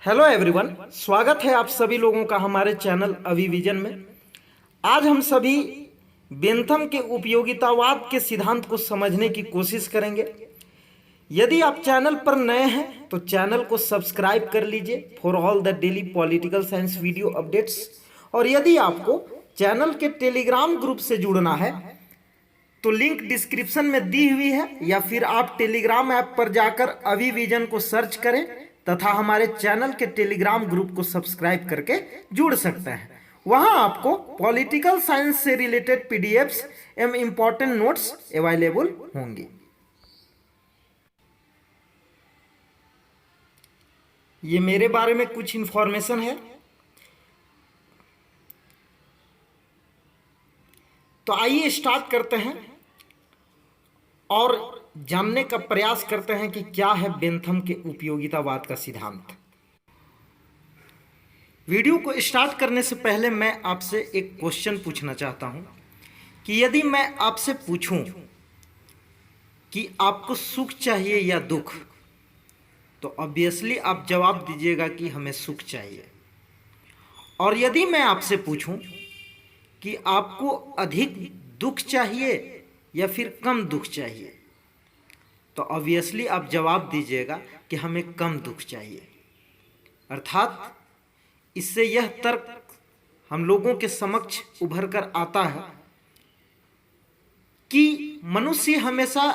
Hello everyone, स्वागत है आप सभी लोगों का हमारे चैनल अभिविजन में। आज हम सभी बेंथम के उपयोगितावाद के सिद्धांत को समझने की कोशिश करेंगे। यदि आप चैनल पर नए हैं तो चैनल को सब्सक्राइब कर लीजिए for all the daily political science video updates. और यदि आपको चैनल के टेलीग्राम ग्रुप से जुड़ना है तो लिंक डिस्क्रिप्शन में दी हुई है, या फिर आप टेलीग्राम ऐप पर जाकर अभिविजन को सर्च करें तथा हमारे चैनल के टेलीग्राम ग्रुप को सब्सक्राइब करके जुड़ सकते हैं। वहां आपको पॉलिटिकल साइंस से रिलेटेड पीडीएफ्स एवं इंपॉर्टेंट नोट्स अवेलेबल होंगी। ये मेरे बारे में कुछ इंफॉर्मेशन है, तो आइए स्टार्ट करते हैं और जानने का प्रयास करते हैं कि क्या है बेंथम के उपयोगितावाद का सिद्धांत। वीडियो को स्टार्ट करने से पहले मैं आपसे एक क्वेश्चन पूछना चाहता हूं कि यदि मैं आपसे पूछूं कि आपको सुख चाहिए या दुख, तो ऑब्वियसली आप जवाब दीजिएगा कि हमें सुख चाहिए। और यदि मैं आपसे पूछूं कि आपको अधिक दुख चाहिए या फिर कम दुख चाहिए, तो ऑब्वियसली आप जवाब दीजिएगा कि हमें कम दुख चाहिए। अर्थात इससे यह तर्क हम लोगों के समक्ष उभर कर आता है कि मनुष्य हमेशा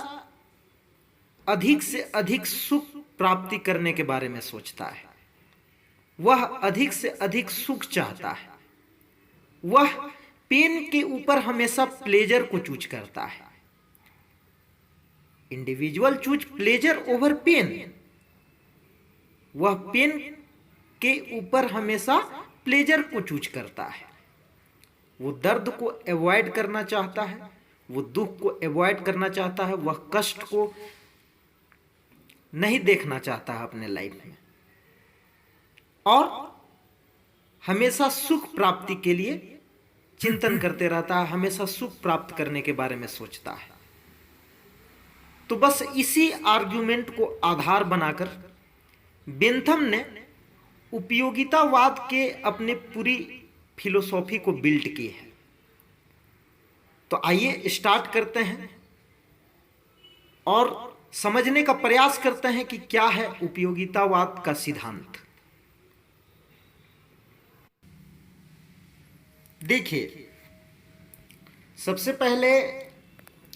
अधिक से अधिक सुख प्राप्ति करने के बारे में सोचता है। वह अधिक से अधिक सुख चाहता है। वह पेन के ऊपर हमेशा प्लेजर को चूज करता है। Individual choose pleasure over pain. वह पेन के ऊपर हमेशा प्लेजर को चूज करता है। वो दर्द को अवॉइड करना चाहता है, वो दुख को अवॉइड करना चाहता है, वह कष्ट को नहीं देखना चाहता है अपने लाइफ में, और हमेशा सुख प्राप्ति के लिए चिंतन करते रहता है, हमेशा सुख प्राप्त करने के बारे में सोचता है। तो बस इसी आर्गुमेंट को आधार बनाकर बेंथम ने उपयोगितावाद के अपने पूरी फिलोसॉफी को बिल्ड की है। तो आइए स्टार्ट करते हैं और समझने का प्रयास करते हैं कि क्या है उपयोगितावाद का सिद्धांत। देखिए, सबसे पहले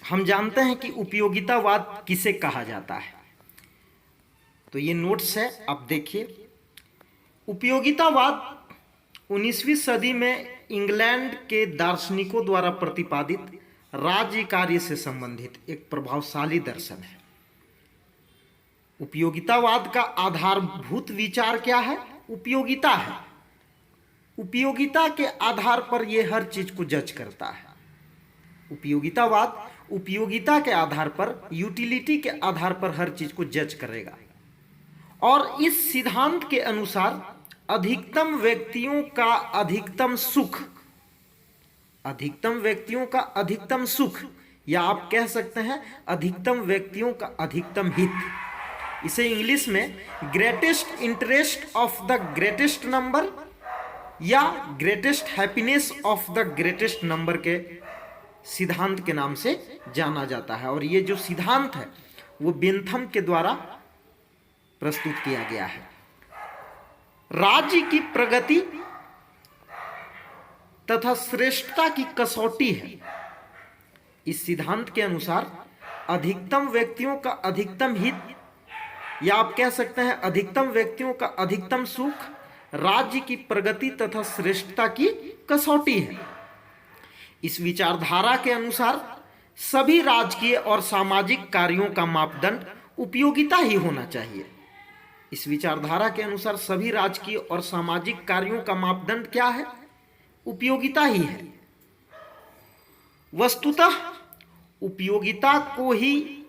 हम जानते हैं कि उपयोगितावाद किसे कहा जाता है। तो ये नोट्स है, आप देखिए। उपयोगितावाद 19वीं सदी में इंग्लैंड के दार्शनिकों द्वारा प्रतिपादित राज्य कार्य से संबंधित एक प्रभावशाली दर्शन है। उपयोगितावाद का आधारभूत विचार क्या है? उपयोगिता है। उपयोगिता के आधार पर यह हर चीज को जज करता है। उपयोगितावाद उपयोगिता के आधार पर, यूटिलिटी के आधार पर हर चीज को जज करेगा। और इस सिद्धांत के अनुसार अधिकतम व्यक्तियों का अधिकतम सुख, अधिकतम व्यक्तियों का अधिकतम सुख, या आप कह सकते हैं अधिकतम व्यक्तियों का अधिकतम हित, इसे इंग्लिश में greatest interest of the greatest number या greatest happiness of the greatest number के सिद्धांत के नाम से जाना जाता है। और ये जो सिद्धांत है वो बेंथम के द्वारा प्रस्तुत किया गया है। राज्य की प्रगति तथा श्रेष्ठता की कसौटी है। इस सिद्धांत के अनुसार अधिकतम व्यक्तियों का अधिकतम हित, या आप कह सकते हैं अधिकतम व्यक्तियों का अधिकतम सुख, राज्य की प्रगति तथा श्रेष्ठता की कसौटी है। इस विचारधारा के अनुसार सभी राजकीय और सामाजिक कार्यों का मापदंड उपयोगिता ही होना चाहिए। इस विचारधारा के अनुसार सभी राजकीय और सामाजिक कार्यों का मापदंड क्या है? उपयोगिता ही है। वस्तुतः उपयोगिता को ही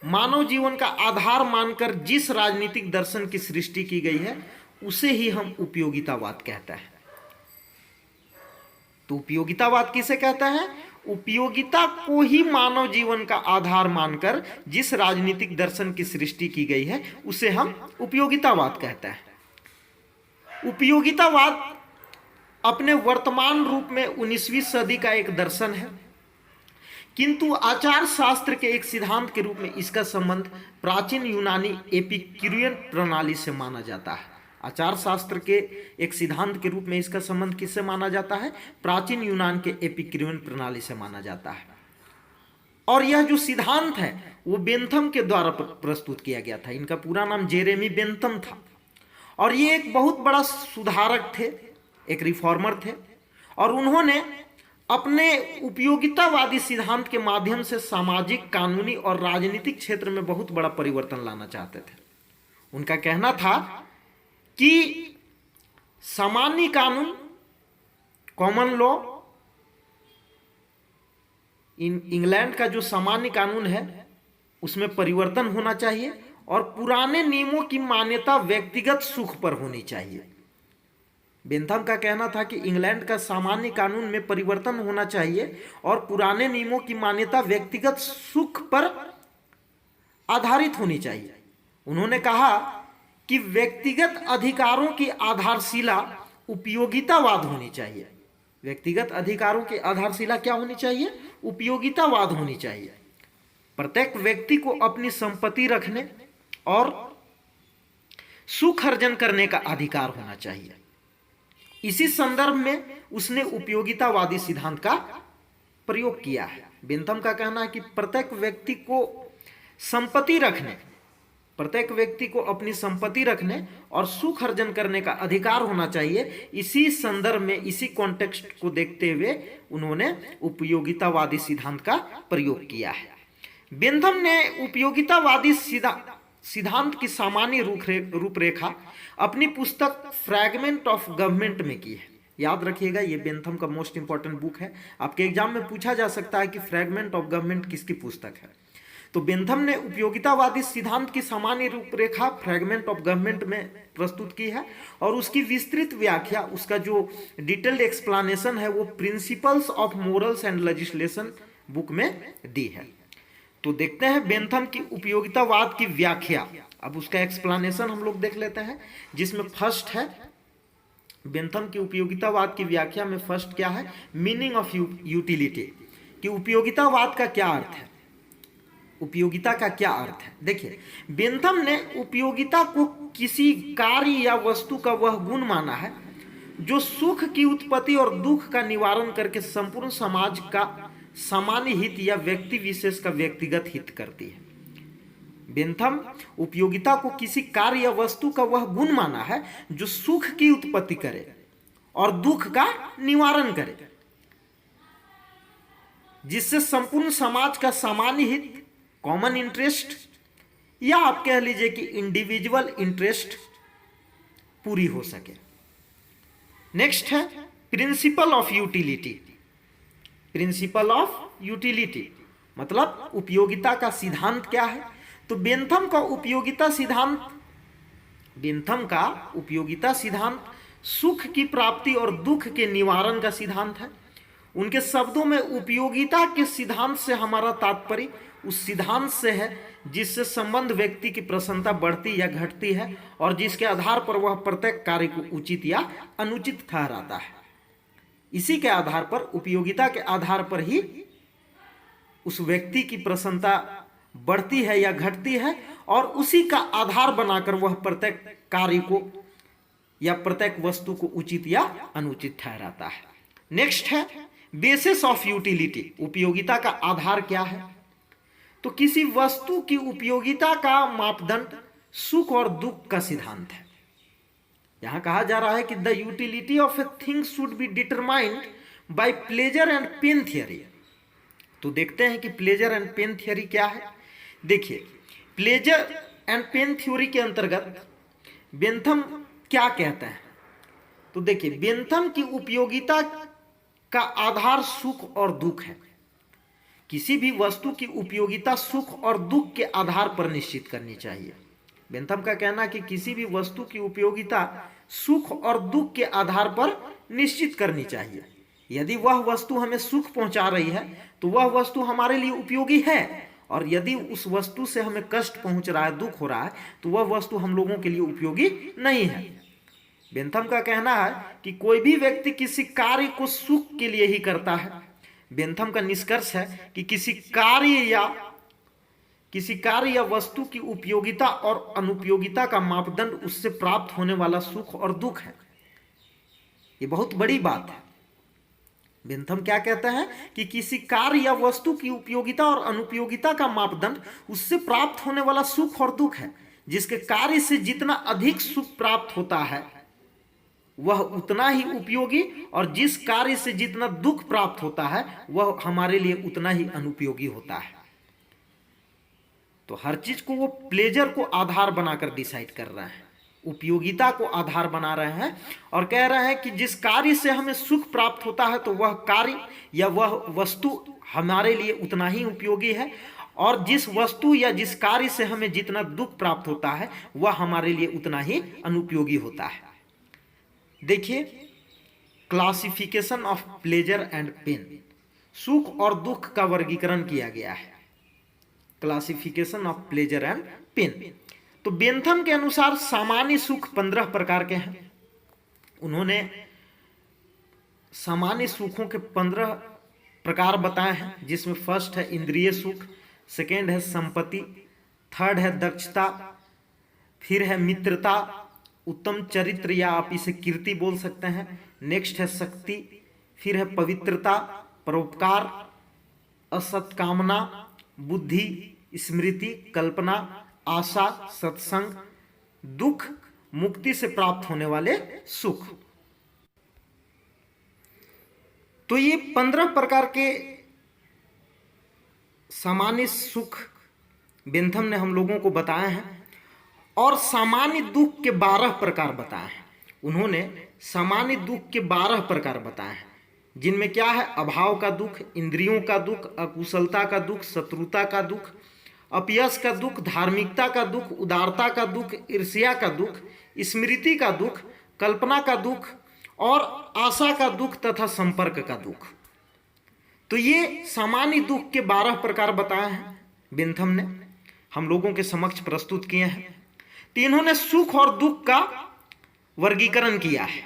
मानव जीवन का आधार मानकर जिस राजनीतिक दर्शन की सृष्टि की गई है उसे ही हम उपयोगितावाद कहते हैं। तो उपयोगितावाद किसे कहते हैं? उपयोगिता को ही मानव जीवन का आधार मानकर जिस राजनीतिक दर्शन की सृष्टि की गई है उसे हम उपयोगितावाद कहते हैं। उपयोगितावाद अपने वर्तमान रूप में 19वीं सदी का एक दर्शन है, किंतु आचार शास्त्र के एक सिद्धांत के रूप में इसका संबंध प्राचीन यूनानी एपिक्यूरियन प्रणाली से माना जाता है। आचार शास्त्र के एक सिद्धांत के रूप में इसका संबंध किससे माना जाता है? प्राचीन यूनान के एपिक्यूरियन प्रणाली से माना जाता है। और यह जो सिद्धांत है वो बेंथम के द्वारा प्रस्तुत किया गया था। इनका पूरा नाम जेरेमी बेंथम था और ये एक बहुत बड़ा सुधारक थे, एक रिफॉर्मर थे, और उन्होंने अपने उपयोगितावादी सिद्धांत के माध्यम से सामाजिक, कानूनी और राजनीतिक क्षेत्र में बहुत बड़ा परिवर्तन लाना चाहते थे। उनका कहना था कि सामान्य कानून, कॉमन लॉ, इंग्लैंड का जो सामान्य कानून है उसमें परिवर्तन होना चाहिए और पुराने नियमों की मान्यता व्यक्तिगत सुख पर होनी चाहिए। बेंथम का कहना था कि इंग्लैंड का सामान्य कानून में परिवर्तन होना चाहिए और पुराने नियमों की मान्यता व्यक्तिगत सुख पर आधारित होनी चाहिए। उन्होंने कहा कि व्यक्तिगत अधिकारों की आधारशिला उपयोगितावाद होनी चाहिए। व्यक्तिगत अधिकारों की आधारशिला क्या होनी चाहिए? उपयोगितावाद होनी चाहिए। प्रत्येक व्यक्ति को अपनी संपत्ति रखने और सुख अर्जन करने का अधिकार होना चाहिए। इसी संदर्भ में उसने उपयोगितावादी सिद्धांत का प्रयोग किया है। बेंथम का कहना है कि प्रत्येक व्यक्ति को अपनी संपत्ति रखने और सुख अर्जन करने का अधिकार होना चाहिए। इसी संदर्भ में, इसी कॉन्टेक्स्ट को देखते हुए उन्होंने उपयोगितावादी सिद्धांत का प्रयोग किया है। बेंथम ने उपयोगितावादी सिद्धांत की सामान्य रूपरेखा अपनी पुस्तक फ्रैगमेंट ऑफ गवर्नमेंट में की है। याद रखिएगा, ये बेंथम का मोस्ट इंपॉर्टेंट बुक है। आपके एग्जाम में पूछा जा सकता है कि फ्रैगमेंट ऑफ गवर्नमेंट किसकी पुस्तक है। तो बेंथम ने उपयोगितावादी सिद्धांत की सामान्य रूपरेखा फ्रैगमेंट ऑफ गवर्नमेंट में प्रस्तुत की है और उसकी विस्तृत व्याख्या, उसका जो डिटेल्ड एक्सप्लेनेशन है वो principles of morals and legislation book में दी है। तो देखते हैं बेंथम की उपयोगितावाद की व्याख्या। अब उसका एक्सप्लेनेशन हम लोग देख लेते हैं, जिसमें फर्स्ट है बेंथम की उपयोगितावाद की व्याख्या में फर्स्ट क्या है? मीनिंग ऑफ यूटिलिटी, कि उपयोगितावाद का क्या अर्थ है, उपयोगिता का क्या अर्थ है। देखिए, बेंथम ने उपयोगिता को किसी कार्य या वस्तु का वह गुण माना है जो सुख की उत्पत्ति और दुख का निवारण करके संपूर्ण समाज का सामान्य हित या व्यक्ति विशेष का व्यक्तिगत हित करती है। बेंथम उपयोगिता को किसी कार्य या वस्तु का वह गुण माना है जो सुख की उत्पत्ति करे और दुख का निवारण करे, जिससे संपूर्ण समाज का सामान्य हित, कॉमन इंटरेस्ट, या आप कह लीजिए कि इंडिविजुअल इंटरेस्ट पूरी हो सके। नेक्स्ट है principle of utility. Principle of utility मतलब उपयोगिता का सिद्धांत क्या है? तो बेंथम का उपयोगिता सिद्धांत सुख की प्राप्ति और दुख के निवारण का सिद्धांत है। उनके शब्दों में उपयोगिता के सिद्धांत से हमारा तात्पर्य उस सिद्धांत से है जिससे संबंध व्यक्ति की प्रसन्नता बढ़ती या घटती है और जिसके आधार पर वह प्रत्येक कार्य को उचित या अनुचित ठहराता है। इसी के आधार पर, उपयोगिता के आधार पर ही उस व्यक्ति की प्रसन्नता बढ़ती है या घटती है और उसी का आधार बनाकर वह प्रत्येक कार्य को या प्रत्येक वस्तु को उचित या अनुचित ठहराता है। नेक्स्ट है बेसिस ऑफ यूटिलिटी। उपयोगिता का आधार क्या है? तो किसी वस्तु की उपयोगिता का मापदंड सुख और दुख का सिद्धांत है। यहां कहा जा रहा है कि the utility of a thing should be determined by pleasure and pain theory. तो देखते हैं कि प्लेजर एंड पेन थियरी क्या है। देखिए, प्लेजर एंड पेन थ्योरी के अंतर्गत बेंथम क्या कहते हैं? तो देखिए, बेंथम की उपयोगिता का आधार सुख और दुख है। किसी भी वस्तु की उपयोगिता सुख और दुख के आधार पर निश्चित करनी चाहिए। बेंथम का कहना है कि किसी भी वस्तु की उपयोगिता सुख और दुख के आधार पर निश्चित करनी चाहिए। यदि वह वस्तु हमें सुख पहुंचा रही है तो वह वस्तु हमारे लिए उपयोगी है, और यदि उस वस्तु से हमें कष्ट पहुंच रहा है, दुख हो रहा है, तो वह वस्तु हम लोगों के लिए उपयोगी नहीं है। बेंथम का कहना है कि कोई भी व्यक्ति किसी कार्य को सुख के लिए ही करता है। बेंथम का निष्कर्ष है कि किसी कार्य या वस्तु की उपयोगिता और अनुपयोगिता का मापदंड उससे प्राप्त होने वाला सुख और दुख है। ये बहुत बड़ी बात है। बेंथम क्या कहते हैं कि किसी कार्य या वस्तु की उपयोगिता और अनुपयोगिता का मापदंड उससे प्राप्त होने वाला सुख और दुख है। जिसके कार्य से जितना अधिक सुख प्राप्त होता है वह उतना ही उपयोगी, और जिस कार्य से जितना दुख प्राप्त होता है वह हमारे लिए उतना ही अनुपयोगी होता है। तो हर चीज को वो प्लेजर को आधार बनाकर डिसाइड कर रहे हैं, उपयोगिता को आधार बना रहे हैं, और कह रहे हैं कि जिस कार्य से हमें सुख प्राप्त होता है तो वह कार्य या वह वस्तु हमारे लिए उतना ही उपयोगी है, और जिस वस्तु या जिस कार्य से हमें जितना दुख प्राप्त होता है वह हमारे लिए उतना ही अनुपयोगी होता है। देखिए, classification of pleasure and pain, सुख और दुख का वर्गीकरण किया गया है। Classification of pleasure and pain. तो बेंथम के अनुसार सामान्य सुख 15 प्रकार के हैं। उन्होंने सामान्य सुखों के 15 प्रकार बताए हैं, जिसमें फर्स्ट है इंद्रिय सुख, सेकेंड है संपत्ति, थर्ड है दक्षता, फिर है मित्रता, उत्तम चरित्र या आप इसे कीर्ति बोल सकते हैं, नेक्स्ट है शक्ति, फिर है पवित्रता, परोपकार, असत्कामना, बुद्धि, स्मृति, कल्पना, आशा, सत्संग, दुख, मुक्ति से प्राप्त होने वाले सुख। तो ये 15 प्रकार के सामान्य सुख बेंथम ने हम लोगों को बताए हैं, और सामान्य दुख के 12 प्रकार बताए हैं। उन्होंने सामान्य दुख के 12 प्रकार बताए हैं, जिनमें क्या है, अभाव का दुख, इंद्रियों का दुख, अकुशलता का दुख, शत्रुता का दुख, अपयश का दुख, धार्मिकता का दुख, उदारता का दुख, ईर्ष्या का दुख, स्मृति का दुख, कल्पना का दुख, और आशा का दुख तथा संपर्क का दुख। तो ये सामान्य दुख के 12 प्रकार बताए हैं बेंथम ने, हम लोगों के समक्ष प्रस्तुत किए हैं। तो इन्होंने सुख और दुख का वर्गीकरण किया है।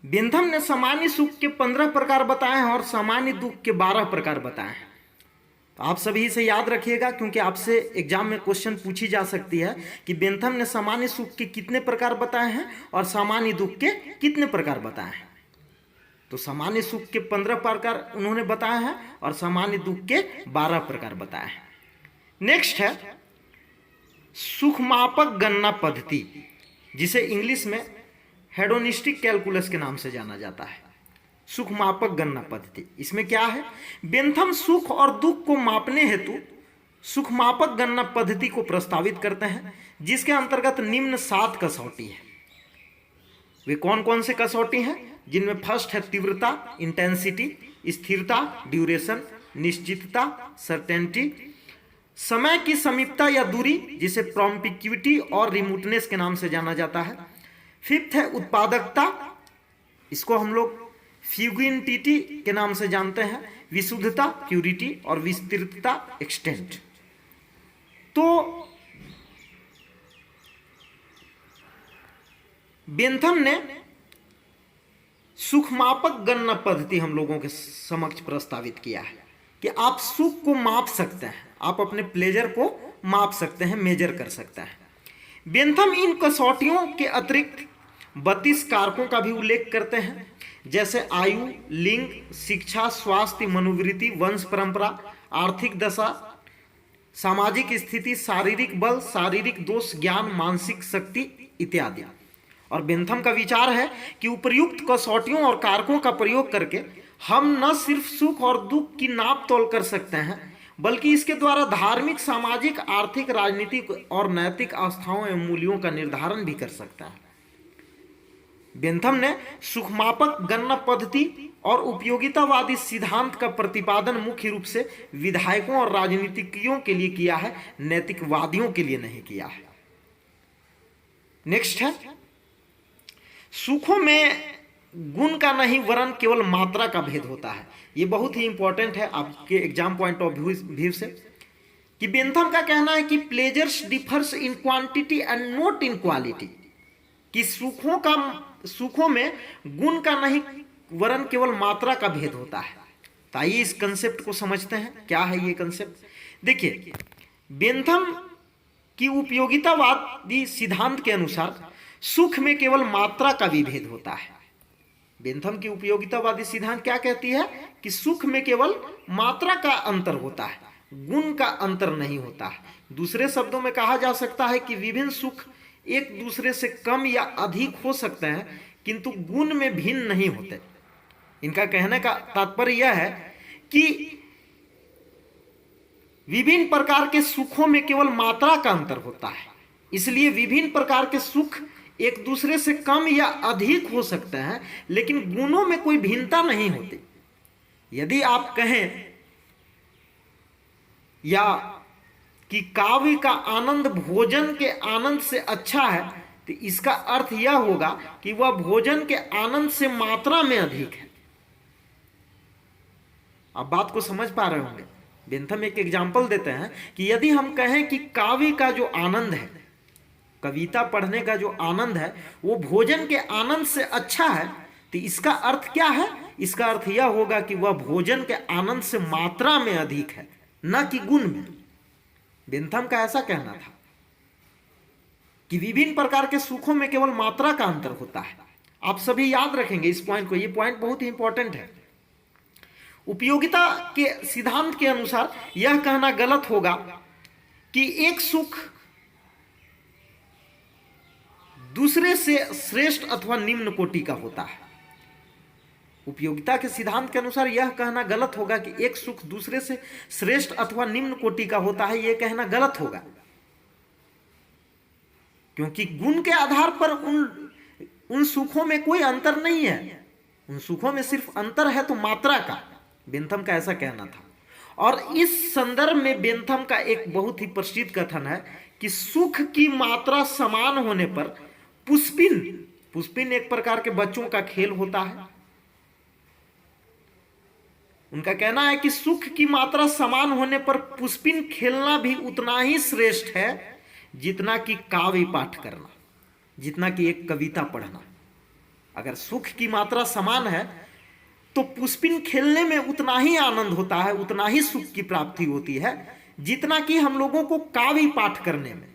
बेंथम ने सामान्य सुख के 15 प्रकार बताए हैं और सामान्य दुख के 12 प्रकार बताए हैं। तो आप सभी इसे याद रखिएगा, क्योंकि आपसे एग्जाम में क्वेश्चन पूछी जा सकती है कि बेंथम ने सामान्य सुख के कितने प्रकार बताए हैं और सामान्य दुख के कितने प्रकार बताए हैं। तो सामान्य सुख के 15 प्रकार उन्होंने बताए हैं और सामान्य दुख के 12 प्रकार बताए हैं। नेक्स्ट है सुखमापक गणना पद्धति, जिसे इंग्लिश में हेडोनिस्टिक कैलकुलस के नाम से जाना जाता है। सुखमापक गणना पद्धति, इसमें क्या है, बेंथम सुख और दुख को मापने हेतु सुखमापक गणना पद्धति को प्रस्तावित करते हैं, जिसके अंतर्गत निम्न 7 कसौटी है। वे कौन कौन से कसौटी हैं, जिनमें फर्स्ट है तीव्रता, इंटेंसिटी, स्थिरता, ड्यूरेशन, निश्चितता, सर्टेनिटी, समय की समीपता या दूरी, जिसे प्रॉम्पिक्विटी और रिमोटनेस के नाम से जाना जाता है। फिफ्थ है उत्पादकता, इसको हम लोग फ्यूगिनिटी के नाम से जानते हैं, विशुद्धता, प्यूरिटी, और विस्तृतता, एक्सटेंट। तो बेंथम ने सुखमापक गणना पद्धति हम लोगों के समक्ष प्रस्तावित किया है कि आप सुख को माप सकते हैं, आप अपने प्लेजर को माप सकते हैं, मेजर कर सकते हैं। बेंथम इन कसौटियों के अतिरिक्त 32 कारकों का भी उल्लेख करते हैं, जैसे आयु, लिंग, शिक्षा, स्वास्थ्य, मनोवृत्ति, वंश परंपरा, आर्थिक दशा, सामाजिक स्थिति, शारीरिक बल, शारीरिक दोष, ज्ञान, मानसिक शक्ति इत्यादि। और बेंथम का विचार है कि उपर्युक्त कसौटियों और कारकों का प्रयोग करके हम न सिर्फ सुख और दुख की नाप तोल कर सकते हैं, बल्कि इसके द्वारा धार्मिक, सामाजिक, आर्थिक, राजनीतिक और नैतिक आस्थाओं एवं मूल्यों का निर्धारण भी कर सकता है। बेंथम ने सुखमापक गणना पद्धति और उपयोगितावादी सिद्धांत का प्रतिपादन मुख्य रूप से विधायकों और राजनीतिज्ञों के लिए किया है, नैतिकवादियों के लिए नहीं किया है। नेक्स्ट है सुखों में गुण का नहीं वरन केवल मात्रा का भेद होता है। ये बहुत ही इंपॉर्टेंट है आपके एग्जाम पॉइंट ऑफ व्यू से, कि बेंथम का कहना है कि pleasures differs in quantity and not in quality, कि सुखों में गुण का नहीं वरन केवल मात्रा का भेद होता है। तो आइए इस कंसेप्ट को समझते हैं, क्या है ये कंसेप्ट। देखिए, बेंथम की उपयोगितावादी सिद्धांत के अनुसार सुख में केवल मात्रा का भी भेद होता है। बेंथम की उपयोगितावादी सिद्धांत क्या कहती है कि सुख में केवल मात्रा का अंतर होता है, गुण का अंतर नहीं होता है। दूसरे शब्दों में कहा जा सकता है कि विभिन्न सुख एक दूसरे से कम या अधिक हो सकते हैं किंतु गुण में भिन्न नहीं होते। इनका कहने का तात्पर्य यह है कि विभिन्न प्रकार के सुखों में केवल मात्रा का अंतर होता है, इसलिए विभिन्न प्रकार के सुख एक दूसरे से कम या अधिक हो सकते हैं लेकिन गुणों में कोई भिन्नता नहीं होती। यदि आप कहें या कि काव्य का आनंद भोजन के आनंद से अच्छा है, तो इसका अर्थ यह होगा कि वह भोजन के आनंद से मात्रा में अधिक है। आप बात को समझ पा रहे होंगे। बेंथम एक एग्जाम्पल देते हैं कि यदि हम कहें कि काव्य का जो आनंद है, कविता पढ़ने का जो आनंद है, वो भोजन के आनंद से अच्छा है, तो इसका अर्थ क्या है? इसका अर्थ यह होगा कि वह भोजन के आनंद से मात्रा में अधिक है, न कि गुण में। बेंथम का ऐसा कहना था कि विभिन्न प्रकार के सुखों में केवल मात्रा का अंतर होता है। आप सभी याद रखेंगे इस पॉइंट को, ये पॉइंट बहुत ही इंपॉर्टेंट है। उपयोगिता के सिद्धांत के अनुसार यह कहना गलत होगा कि एक सुख दूसरे से श्रेष्ठ अथवा निम्न कोटि का होता है। उपयोगिता के सिद्धांत के अनुसार यह कहना गलत होगा कि एक सुख दूसरे से श्रेष्ठ अथवा निम्न कोटि का होता है, यह कहना गलत होगा, क्योंकि गुण के आधार पर उन सुखों में कोई अंतर नहीं है। उन सुखों में सिर्फ अंतर है तो मात्रा का। बेंथम का ऐसा कहना था। और इस संदर्भ में बेंथम का एक बहुत ही प्रसिद्ध कथन है कि सुख की मात्रा समान होने पर पुष्पिन एक प्रकार के बच्चों का खेल होता है। उनका कहना है कि सुख की मात्रा समान होने पर पुष्पिन खेलना भी उतना ही श्रेष्ठ है जितना कि काव्य पाठ करना, जितना कि एक कविता पढ़ना। अगर सुख की मात्रा समान है तो पुष्पिन खेलने में उतना ही आनंद होता है, उतना ही सुख की प्राप्ति होती है जितना कि हम लोगों को काव्य पाठ करने में।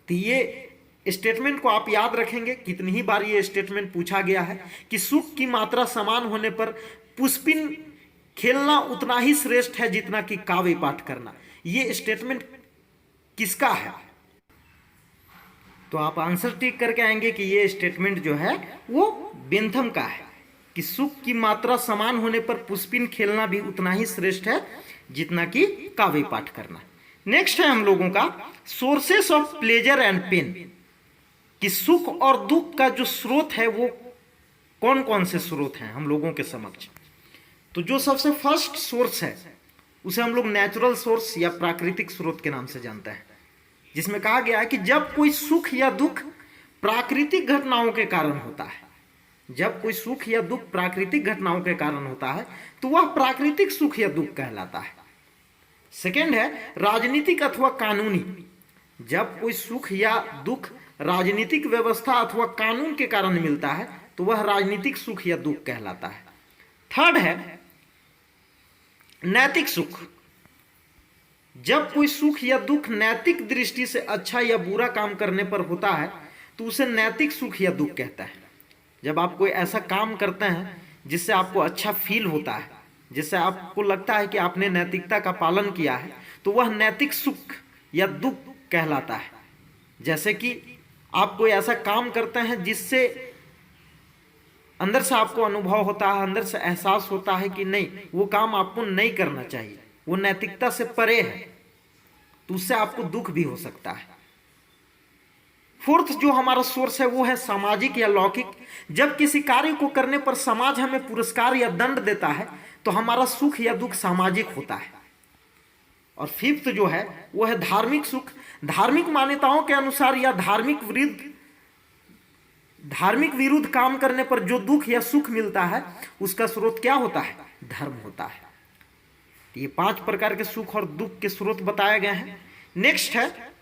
तो ये स्टेटमेंट को आप याद रखेंगे, कितनी ही बार ये स्टेटमेंट पूछा गया है कि सुख की मात्रा समान होने पर पुष्पिन खेलना उतना ही श्रेष्ठ है जितना कि काव्य पाठ करना। ये स्टेटमेंट किसका है? तो आप आंसर टिक करके आएंगे कि ये स्टेटमेंट जो है वो बेंथम का है कि सुख की मात्रा समान होने पर पुष्पिन खेलना भी उतना ही श्रेष्ठ है जितना कि काव्य पाठ करना। नेक्स्ट है हम लोगों का sources of pleasure and pain, कि सुख और दुख का जो स्रोत है वो कौन कौन से स्रोत हैं हम लोगों के समक्ष। तो जो सबसे फर्स्ट सोर्स है उसे हम लोग नेचुरल सोर्स या प्राकृतिक स्रोत के नाम से जानते हैं, जिसमें कहा गया है कि जब कोई सुख या दुख प्राकृतिक घटनाओं के कारण होता है, जब कोई सुख या दुख प्राकृतिक घटनाओं के कारण होता है तो वह प्राकृतिक सुख या दुख कहलाता है। सेकेंड है राजनीतिक अथवा कानूनी, जब कोई सुख या दुख राजनीतिक व्यवस्था अथवा कानून के कारण मिलता है तो वह राजनीतिक सुख या दुख कहलाता है। थर्ड है नैतिक सुख, जब कोई सुख या दुख नैतिक दृष्टि से अच्छा या बुरा काम करने पर होता है तो उसे नैतिक सुख या दुख कहता है। जब आप कोई ऐसा काम करते हैं जिससे आपको अच्छा फील होता है, जिससे आपको लगता है कि आपने नैतिकता का पालन किया है, तो वह नैतिक सुख या दुख कहलाता है। जैसे कि आप कोई ऐसा काम करते हैं जिससे अंदर से आपको अनुभव होता है, अंदर से एहसास होता है कि नहीं, वो काम आपको नहीं करना चाहिए, वो नैतिकता से परे है, तो उससे आपको दुख भी हो सकता है। फोर्थ जो हमारा सोर्स है वो है सामाजिक या लौकिक, जब किसी कार्य को करने पर समाज हमें पुरस्कार या दंड देता है तो हमारा सुख या दुख सामाजिक होता है। और फिफ्थ जो है वो है धार्मिक सुख, धार्मिक मान्यताओं के अनुसार या धार्मिक धार्मिक विरुद्ध काम करने पर जो दुख या सुख मिलता है उसका स्रोत क्या होता है? धर्म होता है। ये 5 प्रकार के सुख और दुख के स्रोत बताए गए हैं। नेक्स्ट है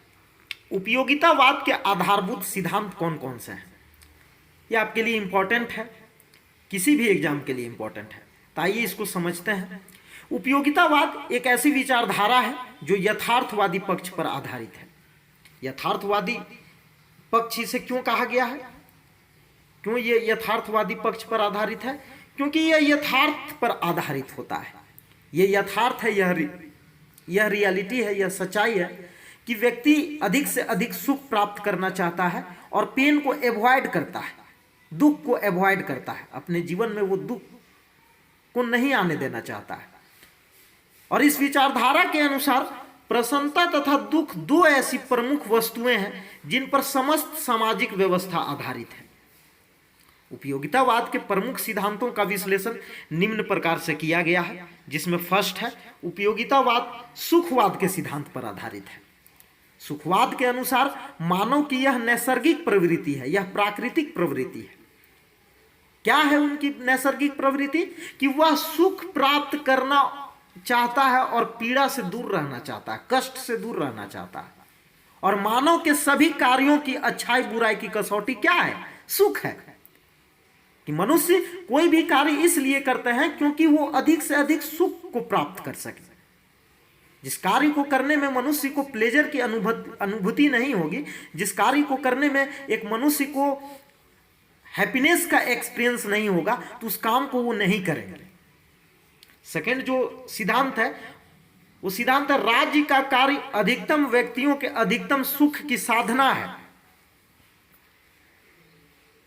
उपयोगितावाद के आधारभूत सिद्धांत कौन कौन से हैं? ये आपके लिए इंपॉर्टेंट है, किसी भी एग्जाम के लिए इंपॉर्टेंट है, तो आइए इसको समझते हैं। उपयोगितावाद एक ऐसी विचारधारा है जो यथार्थवादी पक्ष पर आधारित है। यथार्थवादी पक्ष इसे क्यों कहा गया है? क्यों ये यथार्थवादी पक्ष पर आधारित है? क्योंकि यह यथार्थ पर आधारित होता है। यह यथार्थ है, यह रियलिटी है, यह सच्चाई है कि व्यक्ति अधिक से अधिक सुख प्राप्त करना चाहता है और पेन को एवॉइड करता है, दुख को एवॉइड करता है, अपने जीवन में वो दुख को नहीं आने देना चाहता है। और इस विचारधारा के अनुसार प्रसन्नता तथा दुख 2 ऐसी प्रमुख वस्तुएं हैं जिन पर समस्त सामाजिक व्यवस्था आधारित है। उपयोगितावाद के प्रमुख सिद्धांतों का विश्लेषण निम्न प्रकार से किया गया है, जिसमें फर्स्ट है उपयोगितावाद सुखवाद के सिद्धांत पर आधारित है। सुखवाद के अनुसार मानव की यह नैसर्गिक प्रवृत्ति है, यह प्राकृतिक प्रवृत्ति है। क्या है उनकी नैसर्गिक प्रवृत्ति? कि वह सुख प्राप्त करना चाहता है और पीड़ा से दूर रहना चाहता है, कष्ट से दूर रहना चाहता है। और मानव के सभी कार्यों की अच्छाई बुराई की कसौटी क्या है? सुख है। कि मनुष्य कोई भी कार्य इसलिए करते हैं क्योंकि वो अधिक से अधिक सुख को प्राप्त कर सके। जिस कार्य को करने में मनुष्य को प्लेजर की अनुभूति नहीं होगी, जिस कार्य को करने में एक मनुष्य को हैप्पीनेस का एक्सपीरियंस नहीं होगा, तो उस काम को वो नहीं करेंगे। सेकंड जो सिद्धांत है वो सिद्धांत है राज्य का कार्य अधिकतम व्यक्तियों के अधिकतम सुख की साधना है।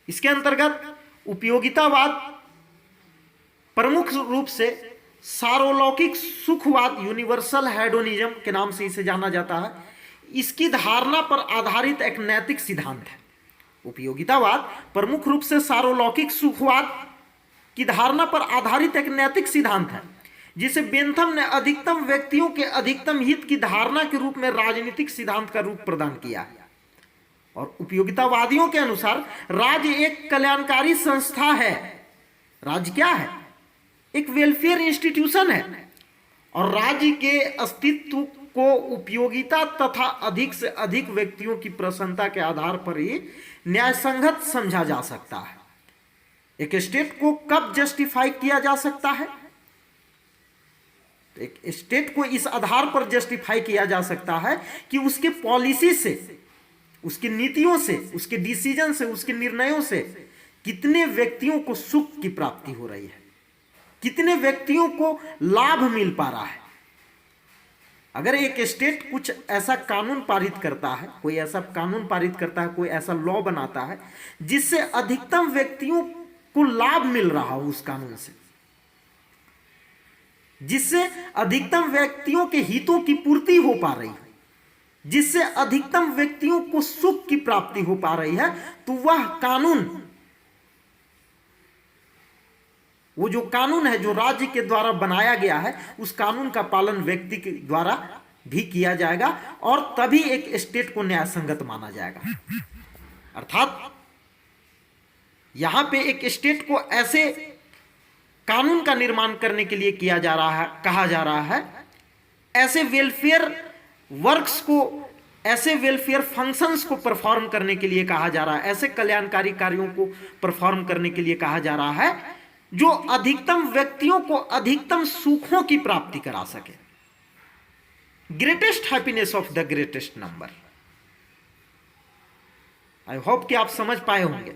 इसके अंतर्गत उपयोगितावाद प्रमुख रूप से सार्वलौकिक सुखवाद, यूनिवर्सल हेडोनिज्म के नाम से इसे जाना जाता है, इसकी धारणा पर आधारित एक नैतिक सिद्धांत है। उपयोगितावाद प्रमुख रूप से सार्वलौकिक सुखवाद की धारणा पर आधारित एक नैतिक सिद्धांत है, जिसे बेंथम ने अधिकतम व्यक्तियों के अधिकतम हित की धारणा के रूप में राजनीतिक सिद्धांत का रूप प्रदान किया है। और उपयोगितावादियों के अनुसार राज्य एक कल्याणकारी संस्था है। राज्य क्या है? एक वेलफेयर इंस्टीट्यूशन है और राज्य के अस्तित्व को उपयोगिता तथा अधिक से अधिक व्यक्तियों की प्रसन्नता के आधार पर ही न्यायसंगत समझा जा सकता है। एक स्टेट को कब जस्टिफाई किया जा सकता है? एक स्टेट को इस आधार पर जस्टिफाई किया जा सकता है कि उसके पॉलिसी से, उसकी नीतियों से, उसके डिसीजन से, उसके निर्णयों से कितने व्यक्तियों को सुख की प्राप्ति हो रही है, कितने व्यक्तियों को लाभ मिल पा रहा है। अगर एक स्टेट कुछ ऐसा कानून पारित करता है, कोई ऐसा कानून पारित करता है, कोई ऐसा लॉ बनाता है जिससे अधिकतम व्यक्तियों को लाभ मिल रहा हो उस कानून से, जिससे अधिकतम व्यक्तियों के हितों की पूर्ति हो पा रही है, जिससे अधिकतम व्यक्तियों को सुख की प्राप्ति हो पा रही है, तो वह कानून, वो जो कानून है जो राज्य के द्वारा बनाया गया है, उस कानून का पालन व्यक्ति के द्वारा भी किया जाएगा और तभी एक स्टेट को न्यायसंगत माना जाएगा। अर्थात यहां पे एक स्टेट को ऐसे कानून का निर्माण करने के लिए किया जा रहा है, कहा जा रहा है, ऐसे वेलफेयर वर्क्स को, ऐसे वेलफेयर फंक्शंस को परफॉर्म करने के लिए कहा जा रहा है, ऐसे कल्याणकारी कार्यों को परफॉर्म करने के लिए कहा जा रहा है जो अधिकतम व्यक्तियों को अधिकतम सुखों की प्राप्ति करा सके। Greatest happiness of the greatest number. I hope कि आप समझ पाए होंगे।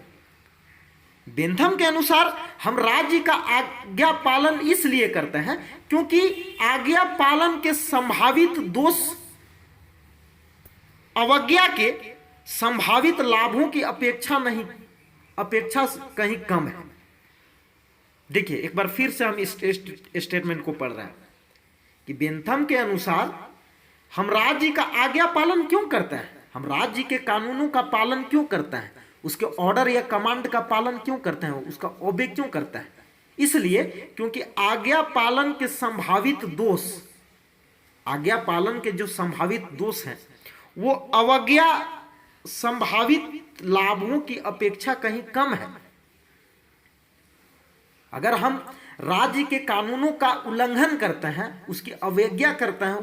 बेंथम के अनुसार हम राज्य का आज्ञा पालन इसलिए करते हैं क्योंकि आज्ञा पालन के संभावित दोष अवज्ञा के संभावित लाभों की अपेक्षा कहीं कम है। देखिए एक बार फिर से हम इस स्टेटमेंट को पढ़ रहे हैं कि बेंथम के अनुसार हम राज्य का आज्ञा पालन क्यों करते हैं, हम राज्य के कानूनों का पालन क्यों करते हैं, उसके ऑर्डर या कमांड का पालन क्यों करते हैं, उसका ओबे क्यों करते हैं? इसलिए क्योंकि आज्ञा पालन के संभावित दोष, आज्ञा पालन के जो संभावित दोष हैं वो अवज्ञा संभावित लाभों की अपेक्षा कहीं कम है। अगर हम राज्य के कानूनों का उल्लंघन करते हैं, उसकी अवज्ञा करते हैं,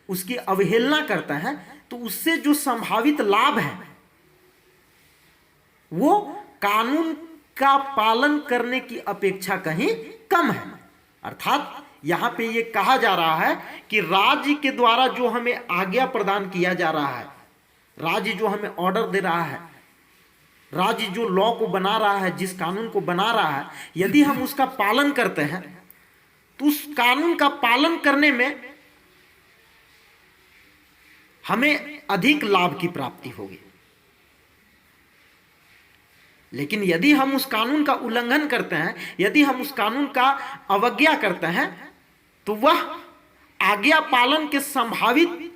उसकी अवहेलना करते हैं, तो उससे जो संभावित लाभ है वो कानून का पालन करने की अपेक्षा कहीं कम है। अर्थात यहां पे ये कहा जा रहा है कि राज्य के द्वारा जो हमें आज्ञा प्रदान किया जा रहा है, राज्य जो हमें ऑर्डर दे रहा है, राज्य जो लॉ को बना रहा है, जिस कानून को बना रहा है, यदि हम उसका पालन करते हैं तो उस कानून का पालन करने में हमें अधिक लाभ की प्राप्ति होगी। लेकिन यदि हम उस कानून का उल्लंघन करते हैं, यदि हम उस कानून का अवज्ञा करते हैं, तो वह आज्ञा पालन के संभावित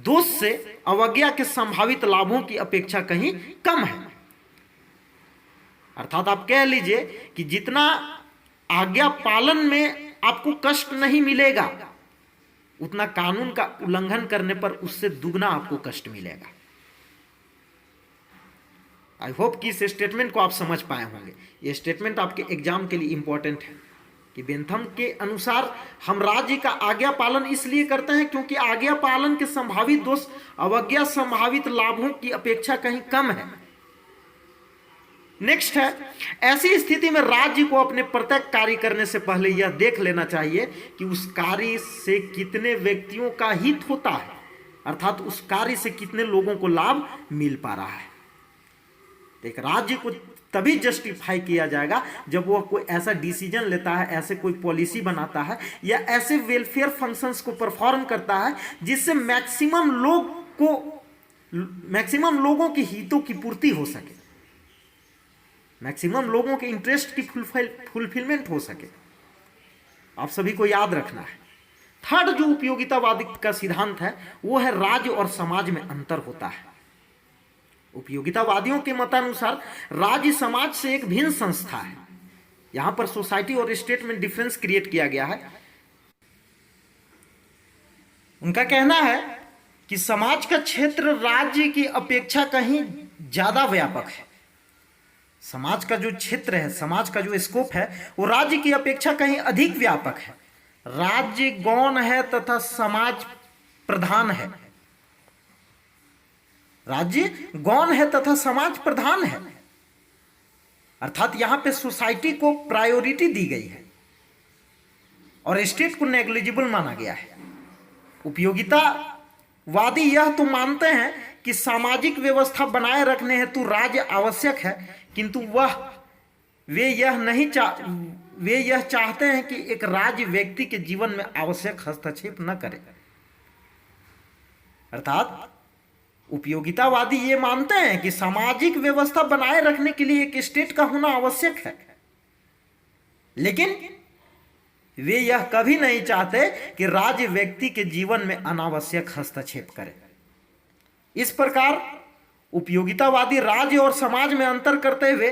दोष से अवज्ञा के संभावित लाभों की अपेक्षा कहीं कम है। अर्थात आप कह लीजिए कि जितना आज्ञा पालन में आपको कष्ट नहीं मिलेगा, उतना कानून का उल्लंघन करने पर उससे दुगना आपको कष्ट मिलेगा। आई होप कि इस स्टेटमेंट को आप समझ पाए होंगे। ये स्टेटमेंट आपके एग्जाम के लिए इंपॉर्टेंट है कि बेंथम के अनुसार हम राज्य का आज्ञा पालन इसलिए करते हैं क्योंकि आज्ञा पालन के संभावित दोष अवज्ञा संभावित लाभों की अपेक्षा कहीं कम है। नेक्स्ट है, ऐसी स्थिति में राज्य को अपने प्रत्येक कार्य करने से पहले यह देख लेना चाहिए कि उस कार्य से कितने व्यक्तियों का हित होता है, अर्थात उस कार्य से कितने लोगों को लाभ मिल पा रहा है। एक राज्य को तभी जस्टिफाई किया जाएगा जब वह कोई ऐसा डिसीजन लेता है, ऐसे कोई पॉलिसी बनाता है या ऐसे वेलफेयर फंक्शंस को परफॉर्म करता है जिससे मैक्सिमम लोगों के हितों की पूर्ति हो सके, मैक्सिमम लोगों के इंटरेस्ट की फुलफिलमेंट हो सके। आप सभी को याद रखना है। थर्ड जो उपयोगितावादी का सिद्धांत है वो है राज्य और समाज में अंतर होता है। उपयोगितावादियों के मतानुसार राज्य समाज से एक भिन्न संस्था है। यहां पर सोसाइटी और स्टेट में डिफरेंस क्रिएट किया गया है। उनका कहना है कि समाज का क्षेत्र राज्य की अपेक्षा कहीं ज्यादा व्यापक है। समाज का जो क्षेत्र है, समाज का जो स्कोप है वो राज्य की अपेक्षा कहीं अधिक व्यापक है। राज्य गौण है तथा समाज प्रधान है। राज्य गौण है तथा समाज प्रधान है, अर्थात यहां पे सोसाइटी को प्रायोरिटी दी गई है और स्टेट को नेग्लिजिबल माना गया है। उपयोगितावादी यह तो मानते हैं कि सामाजिक व्यवस्था बनाए रखने हेतु राज्य आवश्यक है, किंतु वे यह चाहते हैं कि एक राज्य व्यक्ति के जीवन में आवश्यक हस्तक्षेप न करे। अर्थात उपयोगितावादी ये मानते हैं कि सामाजिक व्यवस्था बनाए रखने के लिए एक स्टेट का होना आवश्यक है, लेकिन वे यह कभी नहीं चाहते कि राज्य व्यक्ति के जीवन में अनावश्यक हस्तक्षेप करे। इस प्रकार उपयोगितावादी राज्य और समाज में अंतर करते हुए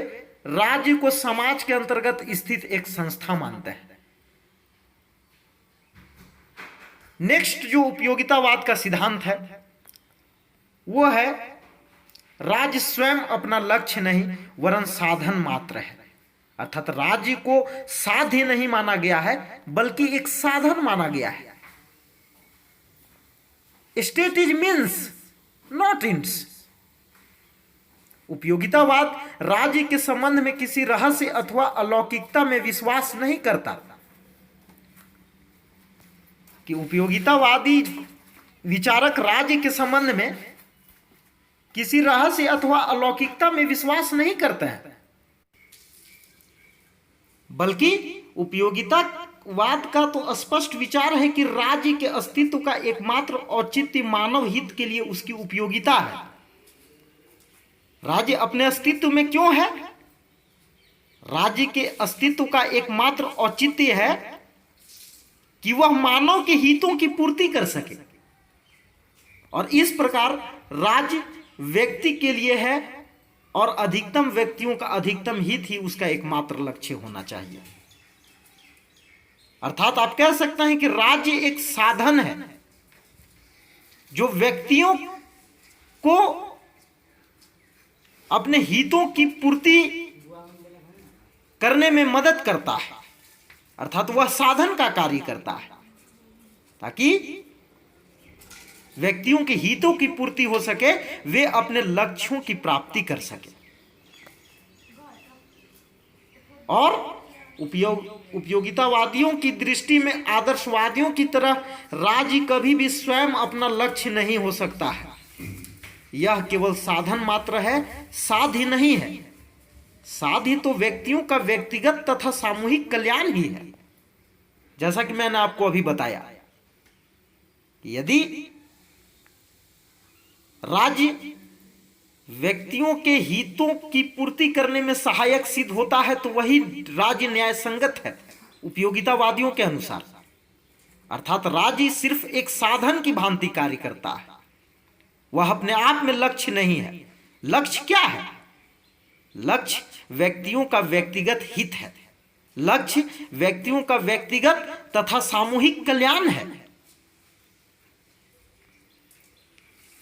राज्य को समाज के अंतर्गत स्थित एक संस्था मानते हैं। नेक्स्ट जो उपयोगितावाद का सिद्धांत है वो है राज्य स्वयं अपना लक्ष्य नहीं वरन साधन मात्र है। अर्थात राज्य को साध्य नहीं माना गया है बल्कि एक साधन माना गया है। State is means not ends. उपयोगितावाद राज्य के संबंध में किसी रहस्य अथवा अलौकिकता में विश्वास नहीं करता। कि उपयोगितावादी विचारक राज्य के संबंध में किसी रहस्य अथवा अलौकिकता में विश्वास नहीं करते हैं, बल्कि उपयोगितावाद का तो स्पष्ट विचार है कि राज्य के अस्तित्व का एकमात्र औचित्य मानव हित के लिए उसकी उपयोगिता है। राज्य अपने अस्तित्व में क्यों है? राज्य के अस्तित्व का एकमात्र औचित्य है कि वह मानव के हितों की पूर्ति कर सके, और इस प्रकार राज्य व्यक्ति के लिए है और अधिकतम व्यक्तियों का अधिकतम हित ही उसका एकमात्र लक्ष्य होना चाहिए। अर्थात आप कह सकते हैं कि राज्य एक साधन है जो व्यक्तियों को अपने हितों की पूर्ति करने में मदद करता है, अर्थात वह साधन का कार्य करता है ताकि व्यक्तियों के हितों की पूर्ति हो सके, वे अपने लक्ष्यों की प्राप्ति कर सके। और उपयोगितावादियों की दृष्टि में आदर्शवादियों की तरह राज्य कभी भी स्वयं अपना लक्ष्य नहीं हो सकता है। यह केवल साधन मात्र है, साध्य नहीं है। साध्य तो व्यक्तियों का व्यक्तिगत तथा सामूहिक कल्याण ही है। जैसा कि मैंने आपको अभी बताया, यदि राज्य व्यक्तियों के हितों की पूर्ति करने में सहायक सिद्ध होता है तो वही राज्य न्याय संगत है उपयोगितावादियों के अनुसार। अर्थात राज्य सिर्फ एक साधन की भांति कार्य करता है, वह अपने आप में लक्ष्य नहीं है। लक्ष्य क्या है? लक्ष्य व्यक्तियों का व्यक्तिगत हित है, लक्ष्य व्यक्तियों का व्यक्तिगत तथा सामूहिक कल्याण है।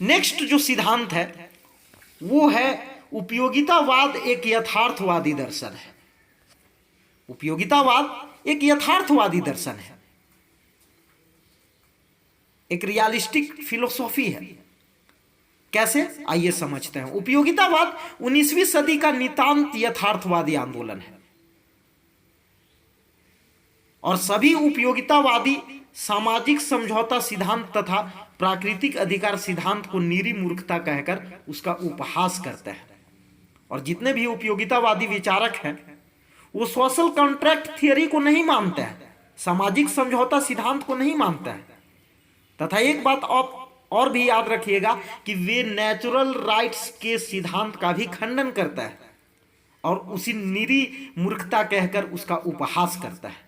नेक्स्ट जो सिद्धांत है वो है उपयोगितावाद एक यथार्थवादी दर्शन है। उपयोगितावाद एक यथार्थवादी दर्शन है, एक रियलिस्टिक फिलोसॉफी है। कैसे? आइए समझते हैं। उपयोगितावाद 19वीं सदी का नितांत यथार्थवादी आंदोलन है और सभी उपयोगितावादी सामाजिक समझौता सिद्धांत तथा प्राकृतिक अधिकार सिद्धांत को नीरी मूर्खता कहकर उसका उपहास करते हैं। और जितने भी उपयोगितावादी विचारक हैं वो सोशल कॉन्ट्रैक्ट थियरी को नहीं मानते हैं, सामाजिक समझौता सिद्धांत को नहीं मानते हैं। तथा एक बात और भी याद रखिएगा कि वे नेचुरल राइट्स के सिद्धांत का भी खंडन करता है और उसी नीरी मूर्खता कहकर उसका उपहास करता है।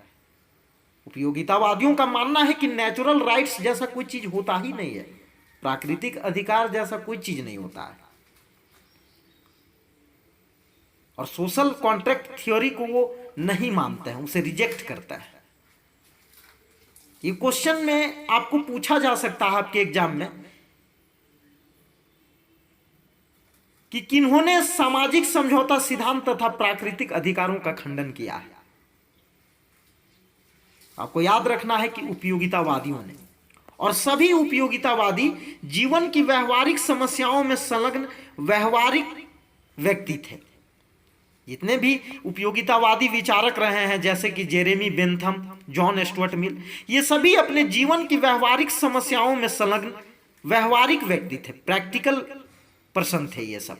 उपयोगितावादियों का मानना है कि नेचुरल राइट्स जैसा कोई चीज होता ही नहीं है, प्राकृतिक अधिकार जैसा कोई चीज नहीं होता है। और सोशल कॉन्ट्रैक्ट थ्योरी को वो नहीं मानते हैं, उसे रिजेक्ट करता है। ये क्वेश्चन में आपको पूछा जा सकता है आपके एग्जाम में कि किन्होंने सामाजिक समझौता सिद्धांत तथा प्राकृतिक अधिकारों का खंडन किया है। आपको याद रखना है कि उपयोगितावादियों ने, और सभी उपयोगितावादी जीवन की व्यवहारिक समस्याओं में संलग्न व्यवहारिक व्यक्ति थे। जितने भी उपयोगितावादी विचारक रहे हैं जैसे कि Jeremy Bentham, John Stuart Mill, ये सभी अपने जीवन की व्यवहारिक समस्याओं में संलग्न व्यवहारिक व्यक्ति थे, प्रैक्टिकल पर्सन थे ये सब,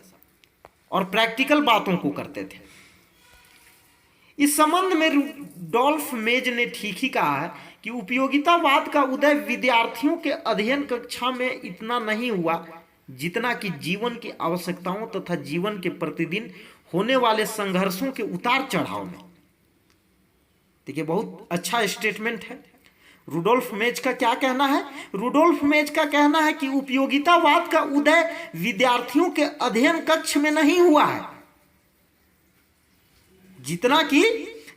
और प्रैक्टिकल बातों को करते थे। इस संबंध में रूडोल्फ मेज ने ठीक ही कहा है कि उपयोगितावाद का उदय विद्यार्थियों के अध्ययन कक्षा में इतना नहीं हुआ जितना कि जीवन की आवश्यकताओं तथा जीवन के प्रतिदिन होने वाले संघर्षों के उतार चढ़ाव में। देखिए, बहुत अच्छा स्टेटमेंट है। रूडोल्फ मेज का क्या कहना है? रूडोल्फ मेज का कहना है कि उपयोगितावाद का उदय विद्यार्थियों के अध्ययन कक्ष में नहीं हुआ है जितना कि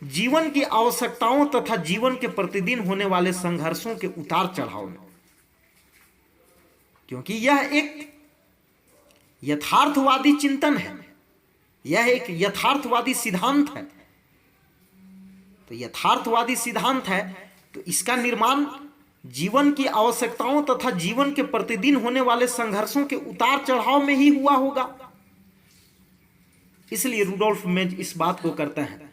जीवन की आवश्यकताओं तथा जीवन के प्रतिदिन होने वाले संघर्षों के उतार चढ़ाव में, क्योंकि यह एक यथार्थवादी चिंतन है, यह एक यथार्थवादी सिद्धांत है। तो यथार्थवादी सिद्धांत है तो इसका निर्माण जीवन की आवश्यकताओं तथा जीवन के प्रतिदिन होने वाले संघर्षों के उतार चढ़ाव में ही हुआ होगा। इसलिए रूडोल्फ मेज इस बात को करते हैं